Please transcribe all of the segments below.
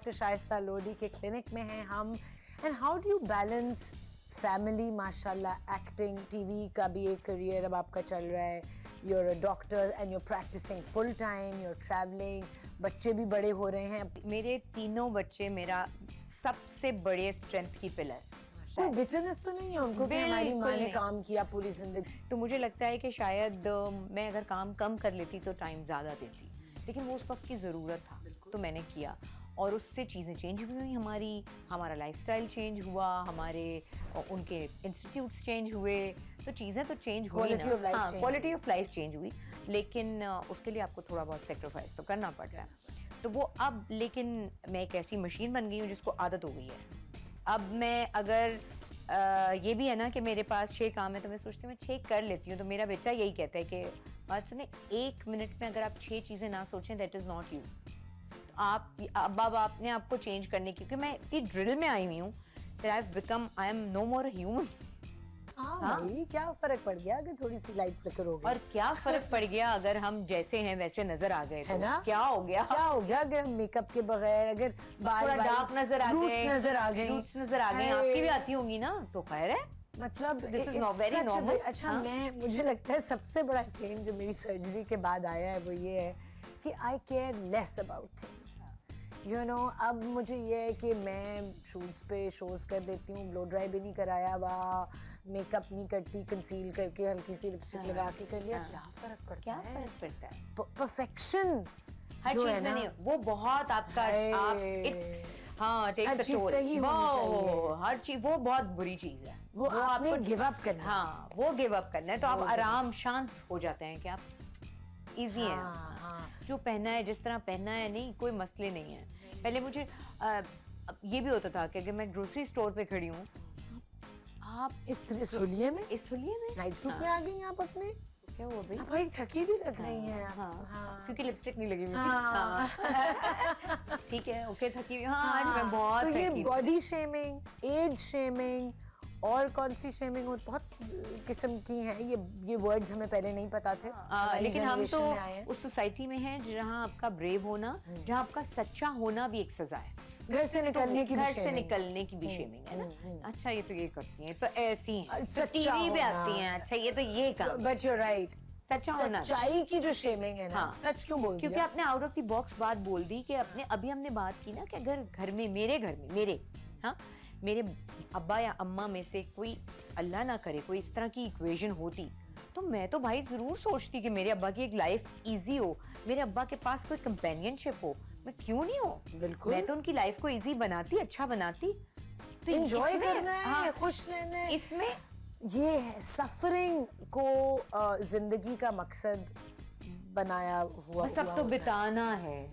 Doctor Shaista Lodhi के clinic में हैं हम। And how do you balance family, माशाल्लाह, एक्टिंग, टीवी का भी एक करियर अब आपका चल रहा है, you're a doctor and you're practicing full time, you're traveling, बच्चे भी बड़े हो रहे हैं। मेरे तीनों बच्चे मेरा सबसे बड़े स्ट्रेंथ की पिलर। कोई बिटरनेस तो नहीं है उनको कि हमारी माँ ने काम किया पूरी जिंदगी? तो मुझे लगता है कि शायद मैं अगर काम कम कर लेती तो टाइम ज़्यादा देती, लेकिन वो उस वक्त की ज़रूरत था तो मैंने किया, और उससे चीज़ें चेंज हुई, हमारा लाइफस्टाइल चेंज हुआ, हमारे उनके इंस्टीट्यूट्स चेंज हुए, तो चीज़ें तो चेंज हुई, क्वालिटी ऑफ लाइफ चेंज हुई, लेकिन उसके लिए आपको थोड़ा बहुत सेक्रीफाइस तो करना पड़ रहा है। तो वो अब, लेकिन मैं एक ऐसी मशीन बन गई हूँ जिसको आदत हो गई है। अब मैं अगर ये भी है ना कि मेरे पास 6 काम है तो मैं सोचती हूँ मैं 6 कर लेती हूँ, तो मेरा बेटा यही कहता है कि बात सुने, 1 मिनट में अगर आप 6 चीज़ें ना सोचें, दैट इज़ नॉट यू। अब आपने आपको चेंज करने की, क्योंकि मैं इतनी ड्रिल में आई हुई हूँ I am no more human. भाई क्या फर्क पड़ गया अगर थोड़ी सी लाइट फ्लिकर हो गई? और क्या फर्क पड़ गया अगर हम जैसे हैं वैसे नजर आ गए, है ना? क्या हो गया अगर हम मेकअप के बगैर, अगर बाल डार्क नजर आ गए, रूट्स नजर आ गए, आपकी भी आती होंगी ना, तो खैर है, मतलब this is not very normal. अच्छा, मुझे लगता है सबसे बड़ा चेंज जो मेरी सर्जरी के बाद आया है वो ये है कि I care less about things, you know. अब मुझे ये है कि मैं शूट्स पे शोज कर देती हूँ, ब्लो ड्राई भी नहीं कराया हुआ, मेकअप नहीं करती, कंसील करके हल्की सी लिपस्टिक लगा के कर लिया, क्या फर्क पड़ता है? परफेक्शन हर चीज में नहीं, वो बहुत आपका हर चीज सही होनी चाहिए, हर चीज वो बहुत बुरी चीज है, वो आपको गिव अप करना है। हाँ, वो गिव अप करना है, तो आप आराम शांत हो जाते हैं कि आप इजी है। जो पहना है, जिस तरह पहना है, नहीं कोई मसले नहीं है। पहले मुझे ये भी होता था कि अगर मैं ग्रोसरी स्टोर पे खड़ी हूँ, आप इस हुलिये में नाइट सूट में आ गई आप अपने, क्या हुआ भाई? भाई थकी भी लग रही हैं। क्योंकि लिपस्टिक नहीं लगी मुझे। ठीक है, ओके, थकी हुई। आज मैं बहुत तो ये थकी। बॉडी शेमिंग, एज शेमिंग और कौन सी शेमिंग हो, बहुत किस्म की हैं। ये वर्ड्स हमें पहले नहीं पता थे, लेकिन हम तो उस सोसाइटी में हैं जहाँ आपका ब्रेव होना, जहाँ आपका सच्चा होना भी एक सजा है। घर से निकलने की भी शेमिंग है ना। अच्छा, ये तो ये करती हैं, तो ऐसी हैं, टीवी पे आती हैं, अच्छा ये तो ये काम। बट यू आर राइट, सच्चाई की जो शेमिंग है ना, सच क्यों बोल दिया? क्योंकि आपने आउट ऑफ द बॉक्स बात बोल दी कि अपने, अभी हमने बात की ना कि अगर घर में मेरे अब्बा या अम्मा में से कोई, अल्लाह ना करे, कोई इस तरह की इक्वेशन होती, तो मैं तो भाई जरूर सोचती कि मेरे अब्बा की एक लाइफ इजी हो, मेरे अब्बा के पास कोई कंपेनियनशिप हो। मैं क्यों नहीं हो? बिल्कुल, मैं तो उनकी लाइफ को इजी बनाती, अच्छा बनाती। तो एंजॉय करना है, खुश रहना है, इसमें ये है। सफरिंग को जिंदगी का मकसद बनाया हुआ, सब तो बिताना है।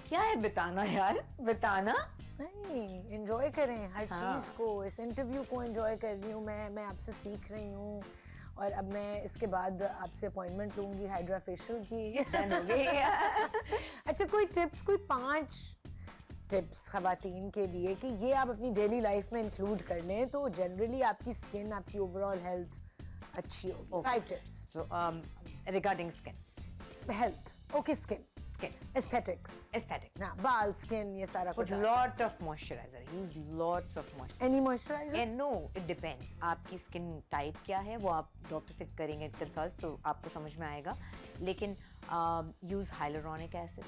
क्या है बिताना यार? बिताना नहीं, एंजॉय करें हर चीज को। इस इंटरव्यू को एंजॉय कर रही हूँ मैं आपसे सीख रही हूँ, और अब मैं इसके बाद आपसे अपॉइंटमेंट लूंगी हाइड्रा फेशियल की। अच्छा, कोई 5 टिप्स खवातीन के लिए कि ये आप अपनी डेली लाइफ में इंक्लूड कर लें तो जनरली आपकी स्किन, आपकी ओवरऑल हेल्थ अच्छी होगी। 5 tips regarding skin health. Okay, skin aesthetics, हाँ, बाल, स्किन, ये सारा कुछ। lot of moisturizer, use lots of moisturizer. Any moisturizer? And no, it depends. आपकी स्किन टाइप क्या है, वो आप डॉक्टर से करेंगे कंसल्ट तो आपको समझ में आएगा। लेकिन use hyaluronic acid,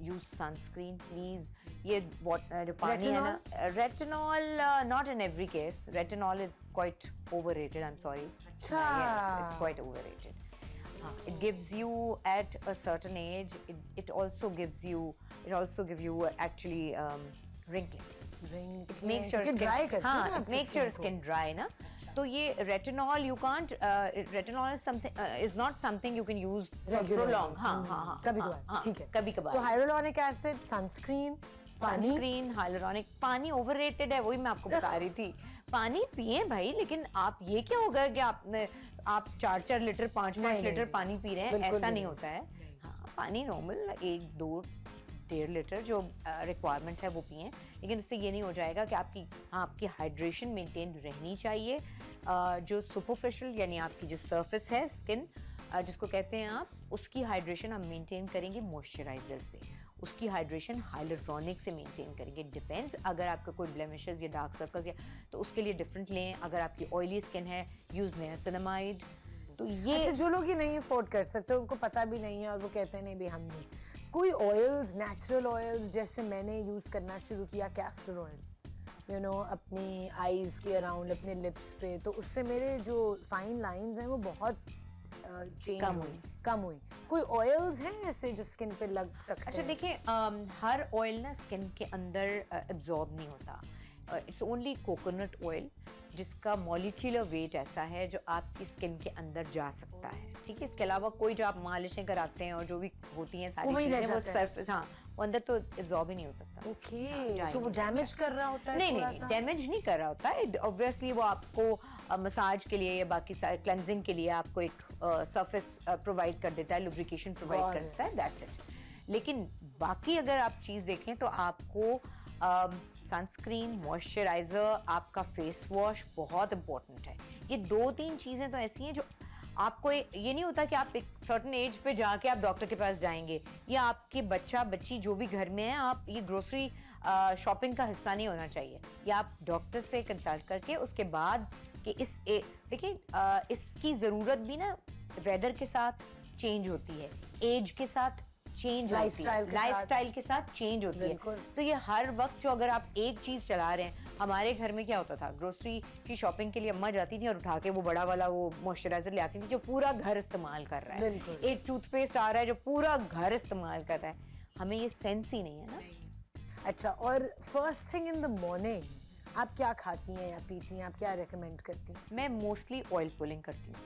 use sunscreen please. ये जो पानी है ना, retinol not in every case, retinol is quite overrated, I am sorry. अच्छा, it's quite overrated. It gives you at a certain age. It also gives you actually wrinkling. It makes your skin dry. it makes your skin dry ना. तो ये retinol you can't. Retinol is not something you can use for long. हाँ. कभी-कभार, ठीक है. कभी-कभार. So hyaluronic acid, sunscreen, sunscreen, hyaluronic. पानी overrated है, वही मैं आपको बता रही थी। पानी पिए भाई, लेकिन आप ये क्या होगा कि आप 4 लीटर 5 लीटर पानी पी रहे हैं, ऐसा नहीं होता है। हाँ, पानी नॉर्मल 1, 2, 1.5 लीटर जो रिक्वायरमेंट है वो पिए, लेकिन उससे ये नहीं हो जाएगा कि आपकी हाइड्रेशन मेंटेन रहनी चाहिए। जो सुपरफिशियल यानी आपकी जो सरफेस है स्किन जिसको कहते हैं आप, उसकी हाइड्रेशन आप मेंटेन करेंगे मॉइस्चराइजर से। उसकी हाइड्रेशन हाइलुरोनिक से मेंटेन करेंगे. डिपेंड्स, अगर आपका कोई ब्लेमिशेस या डार्क सर्कल्स या तो उसके लिए डिफरेंट लें. अगर आपकी ऑयली स्किन है यूज़ नियासिनामाइड. तो ये अच्छा, जो लोग ये नहीं अफोर्ड कर सकते, उनको पता भी नहीं है और वो कहते हैं नहीं भी हम नहीं, कोई ऑयल्स, नेचुरल ऑयल्स जैसे मैंने यूज़ करना शुरू किया कैस्टर ऑयल, यू नो, अपनी आईज़ के अराउंड, अपने लिप्स पे, तो उससे मेरे जो फाइन लाइंस हैं वो बहुत चेंज कम हुई. कोई ऑयल्स हैं ऐसे जो स्किन पे लग सकते हैं? अच्छा देखिए, हर ऑयल ना स्किन के अंदर एब्जॉर्ब नहीं होता. इट्स ओनली कोकोनट ऑयल जिसका मॉलिक्यूलर वेट ऐसा है जो आपकी स्किन के अंदर जा सकता है. ठीक है, इसके अलावा कोई जो आप मालिशें कराते हैं और जो भी होती हैं सारी चीजें वो सरफेस, हाँ, वो अंदर तो एब्जॉर्ब ही नहीं हो सकता. ओके, सो वो डैमेज कर रहा होता है? नहीं, डैमेज नहीं कर रहा होता है. ऑब्वियसली वो आपको मसाज के लिए या बाकी सारे क्लेंजिंग के लिए आपको एक सरफेस प्रोवाइड कर देता है, लुब्रिकेशन प्रोवाइड कर देता है, दैट्स इट. लेकिन बाकी अगर आप चीज़ देखें तो आपको सनस्क्रीन, मॉइस्चराइजर, आपका फेस वॉश बहुत इंपॉर्टेंट है. ये 2-3 चीज़ें तो ऐसी हैं जो आपको ये नहीं होता कि आप एक सर्टेन एज पे जाके आप डॉक्टर के पास जाएंगे या आपके बच्चा बच्ची जो भी घर में है, आप ये ग्रोसरी शॉपिंग का हिस्सा नहीं होना चाहिए. या आप डॉक्टर से कंसल्ट करके उसके बाद कि देखिए, इसकी ज़रूरत भी ना वेदर के साथ चेंज होती है, एज के साथ चेंज होती है, लाइफस्टाइल के साथ चेंज होती है. तो ये हर वक्त जो अगर आप एक चीज चला रहे हैं, हमारे घर में क्या होता था, ग्रोसरी की शॉपिंग के लिए अम्मा जाती थी और उठा के वो बड़ा वाला वो मॉइस्चराइजर ले आती थी जो पूरा घर इस्तेमाल कर रहा है. एक टूथपेस्ट आ रहा है जो पूरा घर इस्तेमाल कर रहा है. हमें ये सेंस ही नहीं है ना. अच्छा, और first thing in the morning आप क्या खाती हैं या पीती हैं? आप क्या रेकमेंड करती हैं? मैं मोस्टली ऑयल पुलिंग करती हूँ.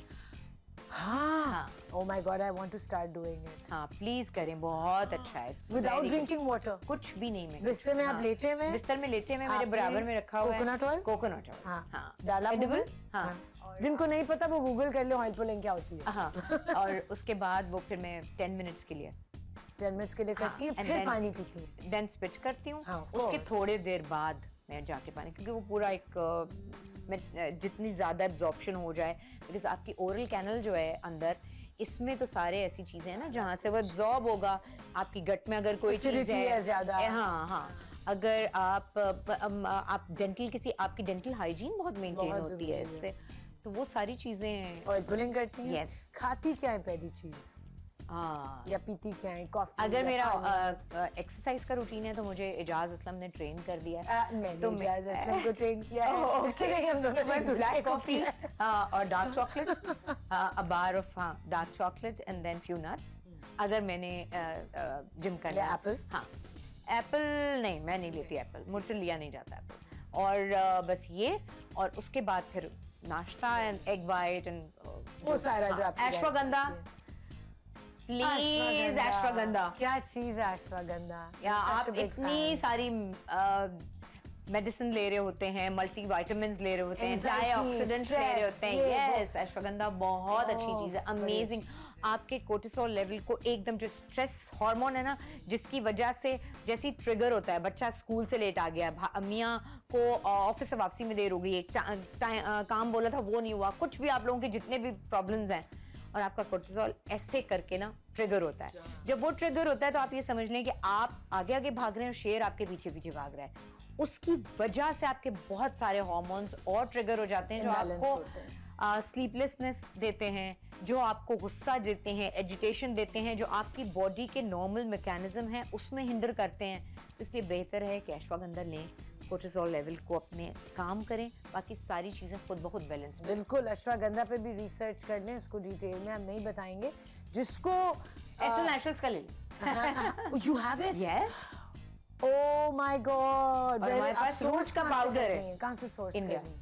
हाँ, oh my God, I want to start doing it. हाँ, प्लीज करें, बहुत अच्छा है. Without drinking water? कुछ भी नहीं. मैं बिस्तर में आप लेटे हुए? बिस्तर में लेटे हुए मेरे बराबर में रखा हुआ है कोकोनट ऑयल. कोकोनट ऑयल, हाँ, डाला एडिबल. हाँ, जिनको नहीं पता वो गूगल कर लो ऑयल पुलिंग क्या होती है. हाँ, और उसके बाद वो फिर मैं 10 मिनट्स के लिए 10 मिनट्स के लिए करती हूँ, फिर पानी पीती हूँ, देन स्विच करती हूँ. उसके थोड़े देर बाद मैं जाके पानी, क्योंकि वो पूरा एक जितनी ज्यादा एब्जॉर्प्शन हो जाए, बिकॉज आपकी ओरल कैनल जो है अंदर, इसमें तो सारे ऐसी चीजें हैं ना जहाँ से वो एब्जॉर्ब होगा. आपकी गट में अगर कोई चीज है ज्यादा, हाँ, अगर आप आपकी डेंटल हाइजीन बहुत मेंटेन होती है इससे, तो वो सारी चीजें. ऑयल पुलिंग करती हैं? यस. खाती क्या है पहली चीज? या पीती क्या है? कॉफी? अगर मेरा एक्सरसाइज का रूटीन है तो मुझे एजाज असलम ने ट्रेन कर दिया है. मैंने एजाज असलम को ट्रेन किया है. ओके, हम दोनों में ब्लैक कॉफी और dark chocolate, a bar of dark chocolate and then few nuts. अगर मैंने जिम करना है. एप्पल? हाँ, एप्पल नहीं, मैं नहीं लेती एप्पल, मुझसे लिया नहीं जाता एप्पल. और बस ये, और उसके बाद फिर नाश्ता एंड एग वाइट एंड वो सारा जो आप अश्वगंधा. प्लीज अश्वगंधा. क्या चीज है अश्वगंधा? या आप इतनी सारी मेडिसिन ले रहे होते हैं, मल्टी विटामिन्स ले रहे होते हैं, एंटीऑक्सीडेंट्स ले रहे होते हैं. यस, अश्वगंधा बहुत अच्छी चीज है, अमेजिंग. आपके कोर्टिसोल लेवल को एकदम, जो स्ट्रेस हार्मोन है ना, जिसकी वजह से जैसे ही ट्रिगर होता है, बच्चा स्कूल से लेट आ गया, मियाँ को ऑफिस से वापसी में देर हो गई, काम बोला था वो नहीं हुआ, कुछ भी आप लोगों के जितने भी प्रॉब्लम्स हैं, और आपका कोर्टिसोल ऐसे करके ना ट्रिगर होता है. जब वो ट्रिगर होता है तो आप ये समझ लें कि आप आगे आगे भाग रहे हैं और शेर आपके पीछे पीछे भाग रहा है. उसकी वजह से आपके बहुत सारे हार्मोन्स और ट्रिगर हो जाते हैं जो आपको स्लीपलेसनेस देते हैं, जो आपको गुस्सा देते हैं, एजिटेशन देते हैं, जो आपकी बॉडी के नॉर्मल मैकेनिज्म हैं उसमें हिंडर करते हैं. तो इसलिए बेहतर है कि अश्वगंधा लें, कोर्टिसोल लेवल को अपने काम करें, बाकी सारी चीजें खुद बहुत बैलेंस. बिल्कुल, अश्वगंधा पे भी रिसर्च कर लें, उसको डिटेल में हम नहीं बताएंगे. जिसको एसेंशियल नेचुरल्स का ले लें. You have it? Yes. Oh my God, हमारे पास रोज का पाउडर है. कहाँ से सोर्स इंडिया. करें?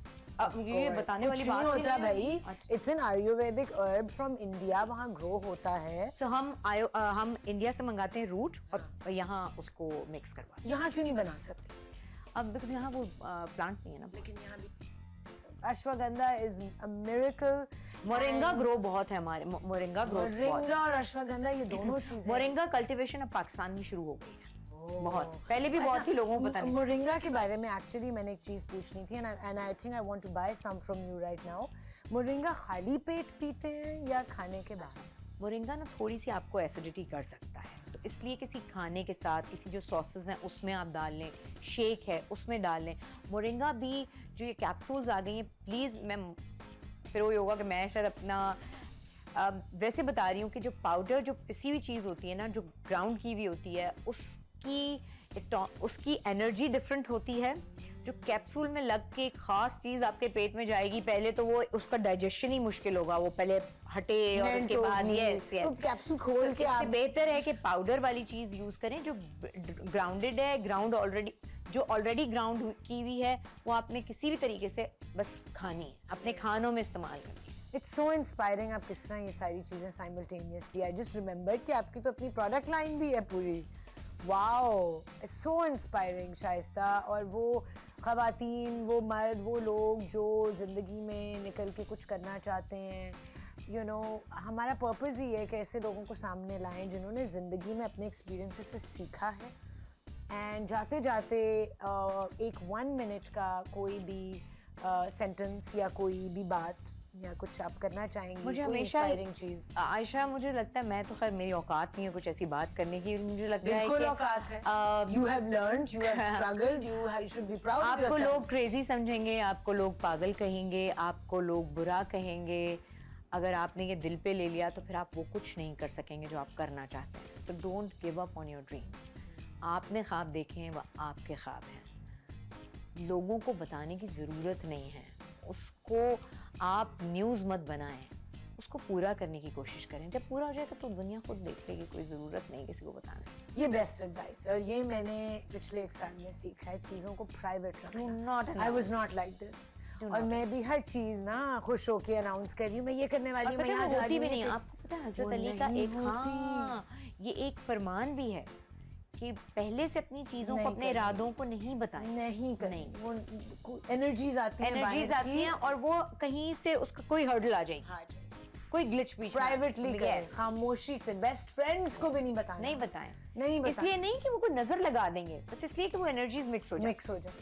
ये बताने वाली बात नहीं होता भाई. It's an Ayurvedic herb from India, वहाँ ग्रो होता है. तो हम इंडिया से मंगाते हैं रूट और यहाँ उसको मिक्स करवाते हैं. यहाँ क्यों नहीं बना सकते? अब बिकॉज यहाँ वो प्लांट नहीं है ना. लेकिन यहाँ भी ashwagandha is a miracle. Moringa grow बहुत है हमारे. मोरिंगा और अश्वगंधा ये दोनों चीजें. मोरिंगा कल्टीवेशन अब पाकिस्तान में शुरू हो गई है. बहुत पहले भी बहुत ही लोगों को पता नहीं. मोरिंगा के बारे में एक्चुअली मैंने एक चीज पूछनी थी and I think I want to buy some from you right now. Moringa खाली पेट पीते हैं या खाने के बाद? मोरिंगा ना थोड़ी सी आपको एसिडिटी कर सकता है, तो तो इसलिए किसी खाने के साथ किसी जो सॉसेस हैं उसमें आप डाल लें, शेक है उसमें डाल लें। मोरिंगा भी जो ये कैप्सूल्स आ गई हैं, प्लीज़ मैं फिर वही होगा कि मैं शायद अपना वैसे बता रही हूँ कि जो पाउडर, जो पिसी हुई चीज़ होती है ना, जो ग्राउंड की हुई होती है, उसकी एनर्जी डिफरेंट होती है। जो कैप्सूल में लग के एक खास चीज़ आपके पेट में जाएगी, पहले तो वो उसका डाइजेशन ही मुश्किल होगा, वो पहले हटे और उसके बाद तो कैप्सूल खोल के आप बेहतर है कि पाउडर वाली चीज़ यूज़ करें जो ग्राउंडेड है, जो ऑलरेडी ग्राउंड की हुई है, वो आपने किसी भी तरीके से बस खानी है, अपने खानों में इस्तेमाल करनी है। इट्स सो इंस्पायरिंग आप किस तरह ये सारी चीज़ें साइमल्टेनियसली। आई जस्ट रिमेंबर कि आपकी तो अपनी प्रोडक्ट लाइन भी है पूरी। Wow, it's so inspiring Shaista. और वो ख़वातीन, वो मर्द, वो लोग जो ज़िंदगी में निकल के कुछ करना चाहते हैं, यू नो, हमारा पर्पज़ ही है कि ऐसे लोगों को सामने लाएं जिन्होंने ज़िंदगी में अपने एक्सपीरियंसेस से सीखा है। एंड जाते जाते एक 1 मिनट का कोई भी सेंटेंस या कोई भी बात या कुछ आप करना चाहेंगे? मुझे हमेशा चीज़ आयशा, मुझे लगता है, मैं तो खैर मेरी औकात नहीं है कुछ ऐसी बात करने की, मुझे लगता है कि औकात है। You have learned, you have struggled, you should be proud of आपको yourself. लोग क्रेजी समझेंगे, आपको लोग पागल कहेंगे, आपको लोग बुरा कहेंगे। अगर आपने ये दिल पे ले लिया तो फिर आप वो कुछ नहीं कर सकेंगे जो आप करना चाहते हैं। So don't give up on your dreams. आपने ख्वाब देखे हैं, वह आपके ख्वाब हैं, लोगों को बताने की ज़रूरत नहीं है। उसको आप न्यूज़ मत बनाएं, उसको पूरा करने की कोशिश करें। जब पूरा हो जाएगा तो दुनिया खुद देख लेगी, कोई ज़रूरत नहीं किसी को बताने की। ये बेस्ट एडवाइस, और ये मैंने पिछले 1 साल में सीखा है, चीज़ों को प्राइवेट रखना। I was not like this. और मैं भी हर चीज़ ना खुश होके अनाउंस कर रही हूँ, मैं ये करने वाली हूँ, मैं यहाँ जा रही हूँ। नहीं, आपको पता है हज़रत अली का ये एक फरमान भी है कि पहले से अपनी चीज़ों को, अपने इरादों को नहीं बताएं। नहीं करें, वो एनर्जीज आती हैं और वो कहीं से उसका कोई हर्डल आ जाएगी, कोई ग्लिच बीच में। प्राइवेटली करें, खामोशी से, बेस्ट फ्रेंड्स को भी नहीं बताना। नहीं बताएं। इसलिए नहीं कि वो कोई नजर लगा देंगे, बस इसलिए कि वो एनर्जीज मिक्स हो जाए।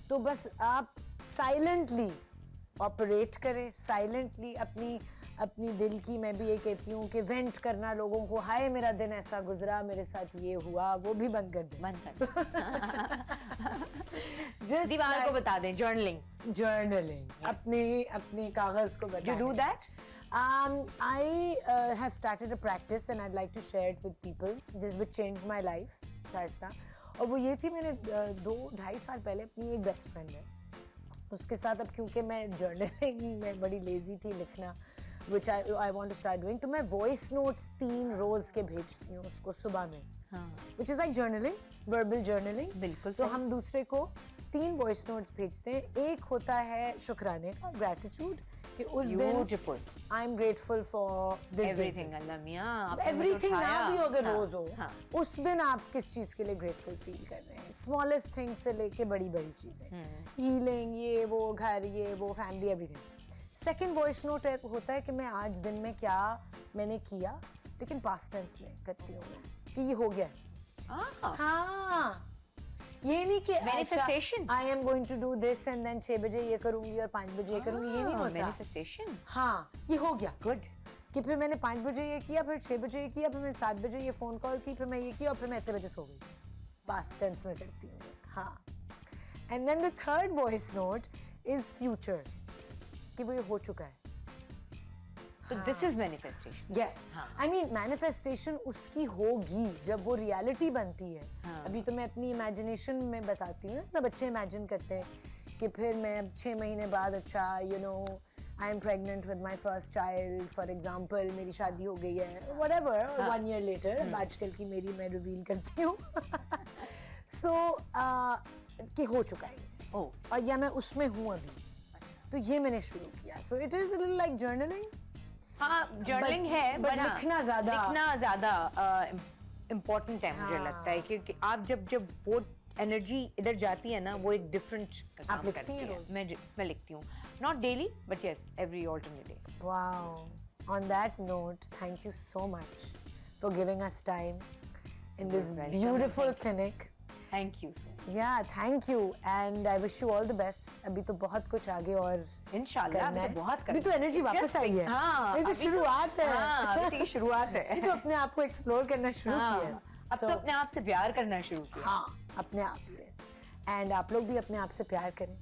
तो बस आप साइलेंटली ऑपरेट करें, साइलेंटली अपनी दिल की, मैं भी ये कहती हूँ कि वेंट करना लोगों को, हाय मेरा दिन ऐसा गुजरा, मेरे साथ ये हुआ, वो भी बंद कर दें। दीवार को बता दें। जर्नलिंग अपने कागज को बता। You do that? I have started a practice and I'd like to share it with people. This would change my life, Shaista. और वो ये थी, मैंने 2-2.5 साल पहले अपनी एक बेस्ट फ्रेंड है, उसके साथ, अब क्योंकि मैं जर्नलिंग में बड़ी लेजी थी लिखना, which I want to start doing, तो मैं वॉइस नोट्स 3 रोज के भेजती हूँ उसको सुबह में, which is like journaling, verbal journaling। बिल्कुल। तो हम दूसरे को 3 वॉइस नोट्स भेजते हैं। एक होता है शुक्राने का, ग्रेटिट्यूड, कि उस दिन I am grateful for this everything. Allah मियां, एवरीथिंग ना भी अगर रोज हो, उस दिन आप किस चीज के लिए ग्रेटफुल फील कर रहे हैं, स्मॉलेस्ट थिंग से लेके बड़ी बड़ी चीजें, हीलिंग, ये वो, घर, ये वो, family, everything. Second voice note होता है कि मैं आज दिन में क्या मैंने किया, लेकिन पास्ट टेंस में करती हूँ मैं, कि ये हो गया। हाँ, ये नहीं कि manifestation, I am going to do this and then 6 बजे ये करूंगी और 5 बजे ये करूंगी, ये नहीं होता। मैनिफेस्टेशन, हाँ, ये हो गया, गुड, कि फिर मैंने 5 बजे ये किया, फिर 6 बजे ये किया, फिर मैंने 7 बजे ये फोन कॉल की, फिर मैं ये किया और फिर मैं इतने बजे सो गई। पास्ट टेंस में करती हूँ। हाँ, and then the third voice note is future, कि वो ये हो चुका है। तो this is manifestation. Yes, I mean manifestation उसकी होगी जब वो रियलिटी बनती है। अभी तो मैं अपनी इमेजिनेशन में बताती हूँ ना, बच्चे इमेजिन करते हैं कि फिर मैं 6 महीने बाद, अच्छा, you know, I am pregnant with my first child, for example, मेरी शादी हो गई है, व्हाटएवर, 1 ईयर लेटर, आजकल की मेरी मैं रिवील करती हूँ। सो कि हो चुका है, और या मैं उसमें हूँ अभी, तो ये मैंने शुरू किया। So it is a little like journaling. हाँ, जर्नलिंग है, बट लिखना ज्यादा इम्पोर्टेंट है। मुझे लगता है क्योंकि आप जब वो एनर्जी इधर जाती है ना, वो एक डिफरेंट काम करती है। मैं लिखती हूँ, not daily but yes every alternate day. Wow, on that note, thank you so much for giving us time in this beautiful clinic. Thank you so much. Yeah, thank you, and I wish you all the best. अभी तो बहुत कुछ आगे और इंशाल्लाह, अभी तो बहुत अभी तो एनर्जी वापस आई है। हाँ, ये तो शुरुआत है। अभी तो शुरुआत है। ये तो अपने आप को एक्सप्लोर करना शुरू किया है। अब तो अपने आप से प्यार करना शुरू किया। हाँ, अपने आप से। एंड आप लोग भी अपने आप से प्यार करें।